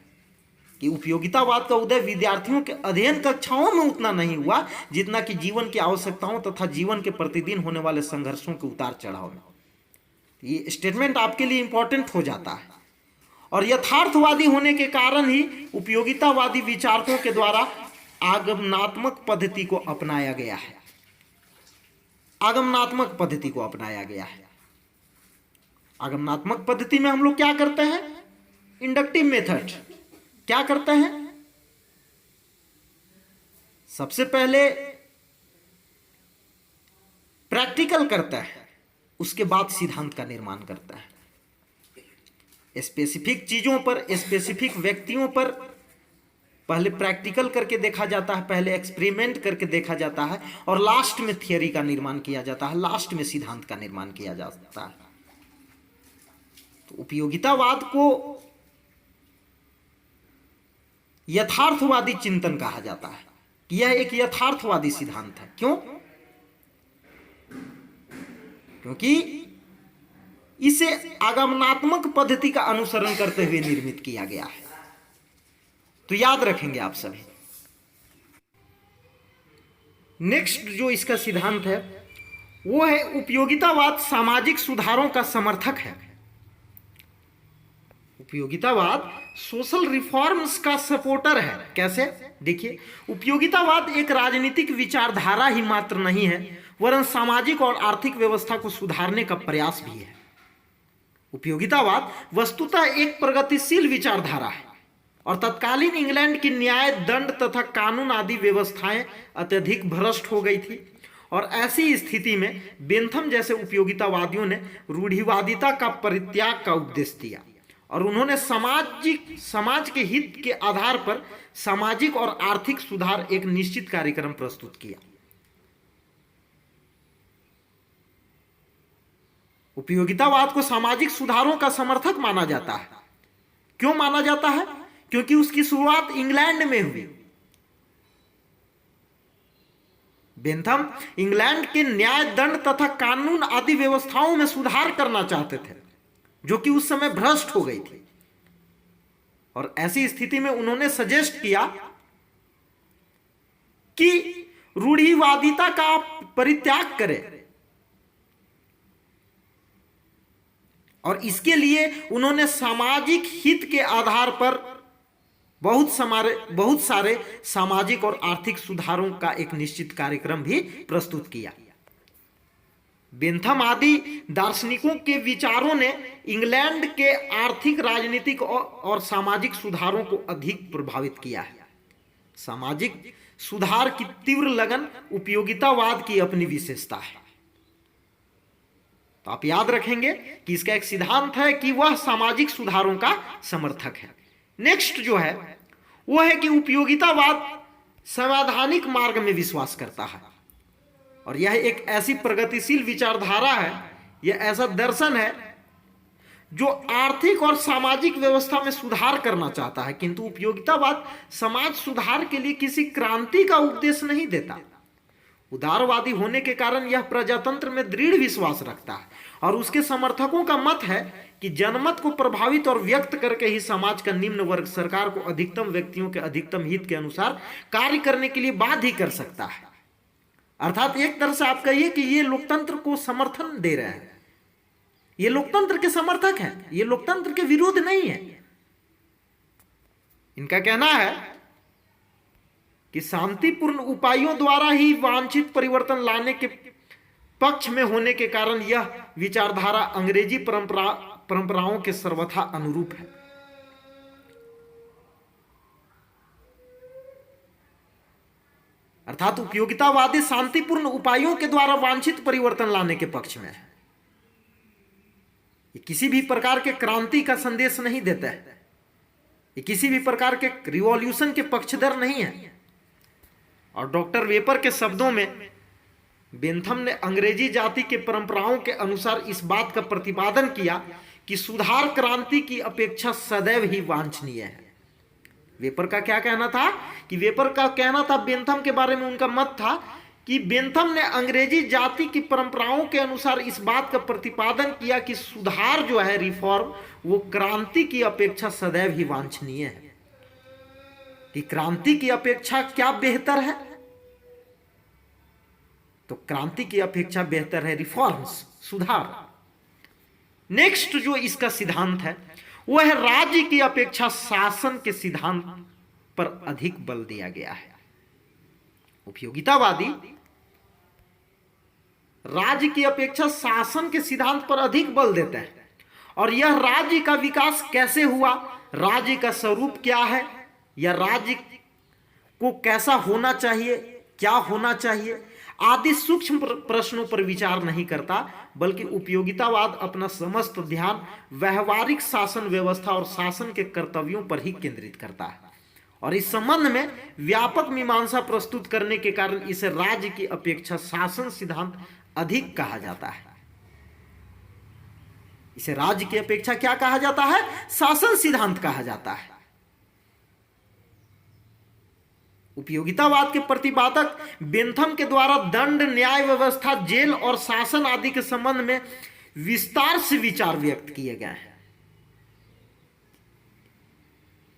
कि उपयोगितावाद का उदय विद्यार्थियों के अध्ययन कक्षाओं में उतना नहीं हुआ जितना कि जीवन की आवश्यकताओं तथा जीवन के प्रतिदिन होने वाले संघर्षों के उतार चढ़ाव में। ये स्टेटमेंट आपके लिए इंपॉर्टेंट हो जाता है। और यथार्थवादी होने के कारण ही उपयोगितावादी विचारकों के द्वारा आगमनात्मक पद्धति को अपनाया गया है। आगमनात्मक पद्धति को अपनाया गया है। आगमनात्मक पद्धति में हम लोग क्या करते हैं? Inductive method. क्या करते हैं? सबसे पहले प्रैक्टिकल करता है, उसके बाद सिद्धांत का निर्माण करता है। स्पेसिफिक चीजों पर, स्पेसिफिक व्यक्तियों पर पहले प्रैक्टिकल करके देखा जाता है, पहले एक्सपेरिमेंट करके देखा जाता है, और लास्ट में थियरी का निर्माण किया जाता है, लास्ट में सिद्धांत का निर्माण किया जाता है। तो उपयोगितावाद को यथार्थवादी चिंतन कहा जाता है कि यह एक यथार्थवादी सिद्धांत है। क्यों? क्योंकि इसे आगमनात्मक पद्धति का अनुसरण करते हुए निर्मित किया गया है। तो याद रखेंगे आप सभी। नेक्स्ट जो इसका सिद्धांत है वो है उपयोगितावाद सामाजिक सुधारों का समर्थक है। उपयोगितावाद सोशल रिफॉर्म्स का सपोर्टर है। कैसे? देखिए, उपयोगितावाद एक राजनीतिक विचारधारा ही मात्र नहीं है, वरन सामाजिक और आर्थिक व्यवस्था को सुधारने का प्रयास भी है। उपयोगितावाद वस्तुतः एक प्रगतिशील विचारधारा है और तत्कालीन इंग्लैंड की न्याय, दंड तथा कानून आदि व्यवस्थाएं अत्यधिक भ्रष्ट हो गई थी और ऐसी स्थिति में बेंथम जैसे उपयोगितावादियों ने रूढ़िवादिता का परित्याग का उपदेश दिया और उन्होंने समाज के हित के आधार पर सामाजिक और आर्थिक सुधार एक निश्चित कार्यक्रम प्रस्तुत किया। उपयोगितावाद को सामाजिक सुधारों का समर्थक माना जाता है। क्यों माना जाता है? क्योंकि उसकी शुरुआत इंग्लैंड में हुई। बेंथम इंग्लैंड के न्याय, दंड तथा कानून आदि व्यवस्थाओं में सुधार करना चाहते थे जो कि उस समय भ्रष्ट हो गई थी और ऐसी स्थिति में उन्होंने सजेस्ट किया कि रूढ़िवादिता का परित्याग करें और इसके लिए उन्होंने सामाजिक हित के आधार पर बहुत सारे सामाजिक और आर्थिक सुधारों का एक निश्चित कार्यक्रम भी प्रस्तुत किया। बेंथम आदि दार्शनिकों के विचारों ने इंग्लैंड के आर्थिक, राजनीतिक और सामाजिक सुधारों को अधिक प्रभावित किया है। सामाजिक सुधार की तीव्र लगन उपयोगितावाद की अपनी विशेषता है। तो आप याद रखेंगे कि इसका एक सिद्धांत है कि वह सामाजिक सुधारों का समर्थक है। नेक्स्ट जो है वह है कि उपयोगितावाद संवैधानिक मार्ग में विश्वास करता है और यह एक ऐसी प्रगतिशील विचारधारा है, यह ऐसा दर्शन है जो आर्थिक और सामाजिक व्यवस्था में सुधार करना चाहता है, किंतु उपयोगितावाद समाज सुधार के लिए किसी क्रांति का उपदेश नहीं देता। उदारवादी होने के कारण यह प्रजातंत्र में दृढ़ विश्वास रखता है और उसके समर्थकों का मत है कि जनमत को प्रभावित और व्यक्त करके ही समाज का निम्न वर्ग सरकार को अधिकतम व्यक्तियों के अधिकतम हित के अनुसार कार्य करने के लिए बाध्य कर सकता है। अर्थात एक तरह से आप कहिए कि ये लोकतंत्र को समर्थन दे रहे हैं, ये लोकतंत्र के समर्थक हैं, ये लोकतंत्र के विरोध नहीं है। इनका कहना है कि शांतिपूर्ण उपायों द्वारा ही वांछित परिवर्तन लाने के पक्ष में होने के कारण यह विचारधारा अंग्रेजी परंपराओं के सर्वथा अनुरूप है। अर्थात उपयोगितावादी शांतिपूर्ण उपायों के द्वारा वांछित परिवर्तन लाने के पक्ष में है। ये किसी भी प्रकार के क्रांति का संदेश नहीं देता है, ये किसी भी प्रकार के रिवॉल्यूशन के पक्षधर नहीं है। और डॉक्टर वेपर के शब्दों में बेंथम ने अंग्रेजी जाति के परंपराओं के अनुसार इस बात का प्रतिपादन किया कि सुधार क्रांति की अपेक्षा सदैव ही वांछनीय है। वेपर का क्या कहना था कि वेपर का कहना था, बेंथम के बारे में उनका मत था कि बेंथम ने अंग्रेजी जाति की परंपराओं के अनुसार इस बात का प्रतिपादन किया कि सुधार जो है, रिफॉर्म, वो क्रांति की अपेक्षा सदैव ही वांछनीय है। कि क्रांति की अपेक्षा क्या बेहतर है? तो क्रांति की अपेक्षा बेहतर है रिफॉर्म्स, सुधार। नेक्स्ट जो इसका सिद्धांत है वह है राज्य की अपेक्षा शासन के सिद्धांत पर अधिक बल दिया गया है। उपयोगितावादी राज्य की अपेक्षा शासन के सिद्धांत पर अधिक बल देते हैं और यह राज्य का विकास कैसे हुआ, राज्य का स्वरूप क्या है, या राज्य को कैसा होना चाहिए, क्या होना चाहिए आदि सूक्ष्म प्रश्नों पर विचार नहीं करता, बल्कि उपयोगितावाद अपना समस्त ध्यान व्यवहारिक शासन व्यवस्था और शासन के कर्तव्यों पर ही केंद्रित करता है और इस संबंध में व्यापक मीमांसा प्रस्तुत करने के कारण इसे राज्य की अपेक्षा शासन सिद्धांत अधिक कहा जाता है। इसे राज्य की अपेक्षा क्या कहा जाता है? शासन सिद्धांत कहा जाता है। उपयोगितावाद के प्रतिपादक बेंथम के द्वारा दंड, न्याय व्यवस्था, जेल और शासन आदि के संबंध में विस्तार से विचार व्यक्त किए गए हैं।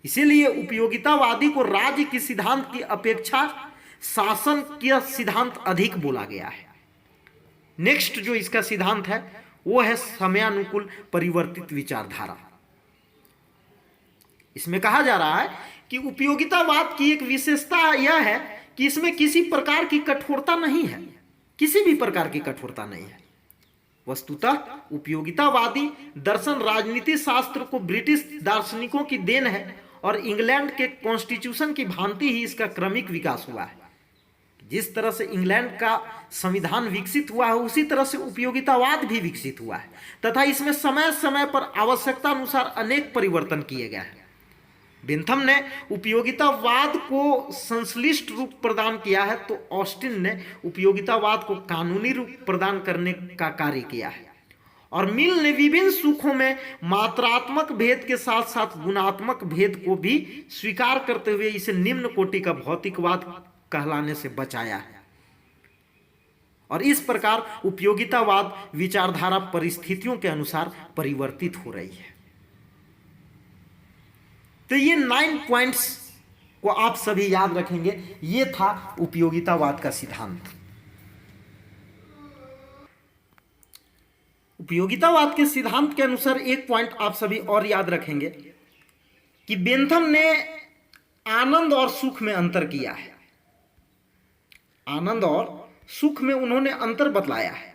इसीलिए उपयोगितावादी को राज्य के सिद्धांत की अपेक्षा शासन का सिद्धांत अधिक बोला गया है। नेक्स्ट जो इसका सिद्धांत है वो है समयानुकूल परिवर्तित विचारधारा। इसमें कहा जा रहा है कि उपयोगितावाद की एक विशेषता यह है कि इसमें किसी प्रकार की कठोरता नहीं है, किसी भी प्रकार की कठोरता नहीं है। वस्तुतः उपयोगितावादी दर्शन राजनीति शास्त्र को ब्रिटिश दार्शनिकों की देन है और इंग्लैंड के कॉन्स्टिट्यूशन की भांति ही इसका क्रमिक विकास हुआ है। जिस तरह से इंग्लैंड का संविधान विकसित हुआ है उसी तरह से उपयोगितावाद भी विकसित हुआ है तथा इसमें समय समय पर आवश्यकता अनुसार अनेक परिवर्तन किए गए हैं। बेंथम ने उपयोगितावाद को संश्लिष्ट रूप प्रदान किया है तो ऑस्टिन ने उपयोगितावाद को कानूनी रूप प्रदान करने का कार्य किया है। और मिल ने विभिन्न सुखों में मात्रात्मक भेद के साथ साथ गुणात्मक भेद को भी स्वीकार करते हुए इसे निम्न कोटि का भौतिकवाद कहलाने से बचाया है। और इस प्रकार उपयोगितावाद विचारधारा परिस्थितियों के अनुसार परिवर्तित हो रही है। तो ये 9 पॉइंट्स को आप सभी याद रखेंगे। ये था उपयोगितावाद का सिद्धांत। उपयोगितावाद के सिद्धांत के अनुसार एक पॉइंट आप सभी और याद रखेंगे कि बेंथम ने आनंद और सुख में अंतर किया है। आनंद और सुख में उन्होंने अंतर बतलाया है।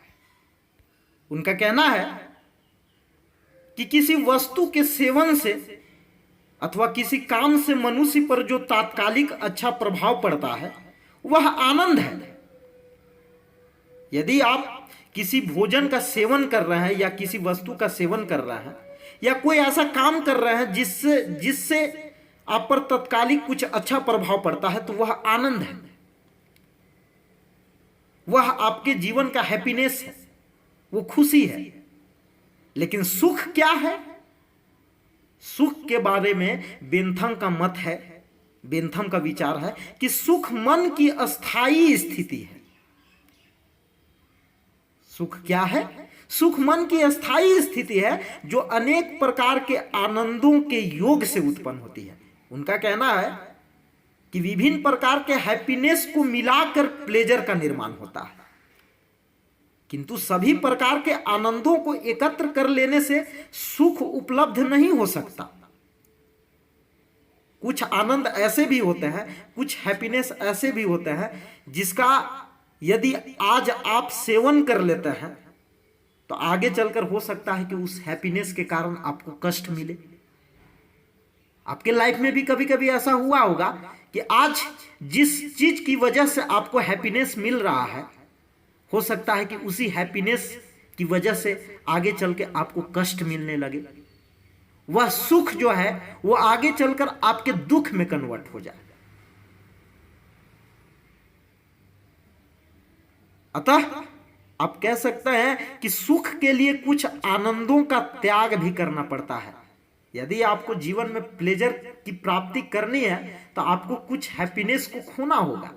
उनका कहना है कि किसी वस्तु के सेवन से अथवा किसी काम से मनुष्य पर जो तात्कालिक अच्छा प्रभाव पड़ता है वह आनंद है। यदि आप किसी भोजन का सेवन कर रहे हैं या किसी वस्तु का सेवन कर रहे हैं या कोई ऐसा काम कर रहे हैं जिससे आप पर तात्कालिक कुछ अच्छा प्रभाव पड़ता है तो वह आनंद है, वह आपके जीवन का हैप्पीनेस है, वो खुशी है। लेकिन सुख क्या है? सुख के बारे में बेंथम का मत है, बेंथम का विचार है कि सुख मन की अस्थायी स्थिति है। सुख क्या है? सुख मन की अस्थायी स्थिति है जो अनेक प्रकार के आनंदों के योग से उत्पन्न होती है। उनका कहना है कि विभिन्न प्रकार के हैप्पीनेस को मिलाकर प्लेजर का निर्माण होता है, किंतु सभी प्रकार के आनंदों को एकत्र कर लेने से सुख उपलब्ध नहीं हो सकता। कुछ आनंद ऐसे भी होते हैं, कुछ हैप्पीनेस ऐसे भी होते हैं जिसका यदि आज आप सेवन कर लेते हैं तो आगे चलकर हो सकता है कि उस हैप्पीनेस के कारण आपको कष्ट मिले। आपके लाइफ में भी कभी कभी ऐसा हुआ होगा कि आज जिस चीज की वजह से आपको हैप्पीनेस मिल रहा है हो सकता है कि उसी हैप्पीनेस की वजह से आगे चल के आपको कष्ट मिलने लगे। वह सुख जो है वो आगे चलकर आपके दुख में कन्वर्ट हो जाए। अतः आप कह सकते हैं कि सुख के लिए कुछ आनंदों का त्याग भी करना पड़ता है। यदि आपको जीवन में प्लेजर की प्राप्ति करनी है तो आपको कुछ हैप्पीनेस को खोना होगा,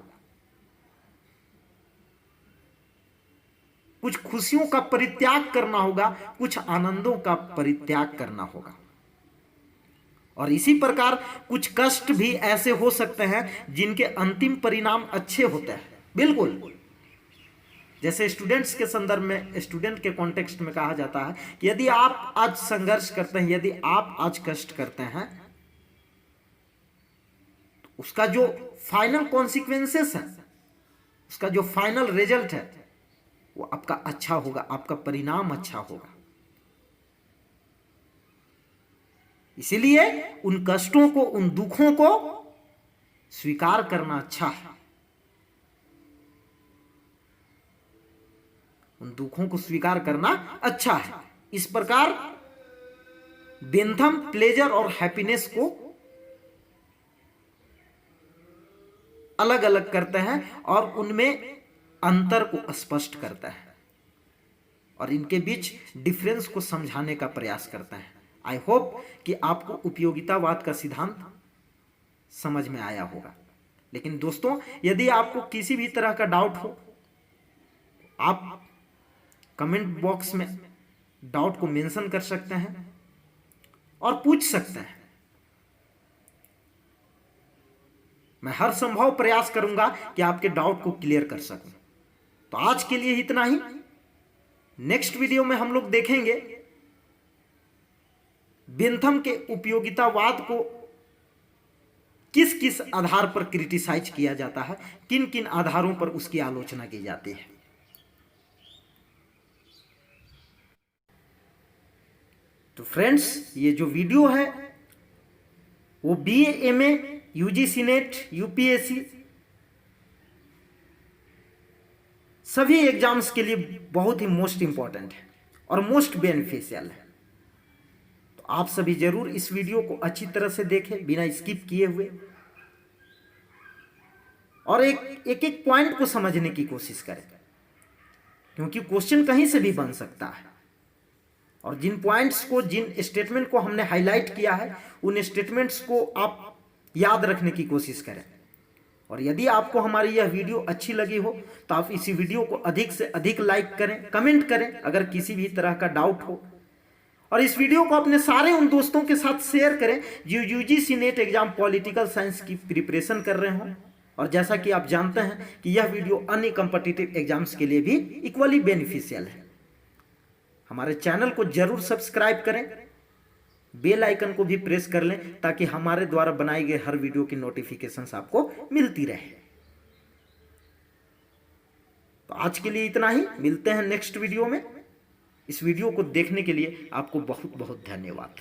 कुछ खुशियों का परित्याग करना होगा, कुछ आनंदों का परित्याग करना होगा। और इसी प्रकार कुछ कष्ट भी ऐसे हो सकते हैं जिनके अंतिम परिणाम अच्छे होते हैं। बिल्कुल जैसे स्टूडेंट्स के संदर्भ में, स्टूडेंट के कॉन्टेक्स्ट में कहा जाता है कि यदि आप आज संघर्ष करते हैं, यदि आप आज कष्ट करते हैं तो उसका जो फाइनल कॉन्सिक्वेंसेस है, उसका जो फाइनल रिजल्ट है वो आपका अच्छा होगा, आपका परिणाम अच्छा होगा। इसीलिए उन कष्टों को, उन दुखों को स्वीकार करना अच्छा है। उन दुखों को स्वीकार करना अच्छा है। इस प्रकार बेंथम प्लेजर और हैप्पीनेस को अलग अलग करते हैं और उनमें अंतर को स्पष्ट करता है। और इनके बीच डिफरेंस को समझाने का प्रयास करता है। आई होप कि आपको उपयोगितावाद का सिद्धांत समझ में आया होगा। लेकिन दोस्तों, यदि आपको किसी भी तरह का डाउट हो, आप कमेंट बॉक्स में डाउट को मेंशन कर सकते हैं और पूछ सकते हैं। मैं हर संभव प्रयास करूंगा कि आपके डाउट को क्लियर कर सकूं। तो आज के लिए इतना ही। नेक्स्ट वीडियो में हम लोग देखेंगे बेंथम के उपयोगितावाद को किस किस आधार पर क्रिटिसाइज किया जाता है, किन किन आधारों पर उसकी आलोचना की जाती है। तो फ्रेंड्स, ये जो वीडियो है वो BA MA UGC net UPSC सभी एग्जाम्स के लिए बहुत ही मोस्ट इंपॉर्टेंट है और मोस्ट बेनिफिशियल है। तो आप सभी जरूर इस वीडियो को अच्छी तरह से देखें, बिना स्किप किए हुए, और एक एक पॉइंट को समझने की कोशिश करें, क्योंकि क्वेश्चन कहीं से भी बन सकता है। और जिन पॉइंट्स को, जिन स्टेटमेंट को हमने हाईलाइट किया है, उन स्टेटमेंट्स को आप याद रखने की कोशिश करें। और यदि आपको हमारी यह वीडियो अच्छी लगी हो तो आप इसी वीडियो को अधिक से अधिक लाइक करें, कमेंट करें अगर किसी भी तरह का डाउट हो, और इस वीडियो को अपने सारे उन दोस्तों के साथ शेयर करें जो UGC net exam political science की प्रिपरेशन कर रहे हों। और जैसा कि आप जानते हैं कि यह वीडियो अन्य कॉम्पिटिटिव एग्जाम्स के लिए भी इक्वली बेनिफिशियल है। हमारे चैनल को जरूर सब्सक्राइब करें, बेल आइकन को भी प्रेस कर लें, ताकि हमारे द्वारा बनाई गई हर वीडियो की नोटिफिकेशंस आपको मिलती रहे। तो आज के लिए इतना ही, मिलते हैं नेक्स्ट वीडियो में। इस वीडियो को देखने के लिए आपको बहुत बहुत धन्यवाद।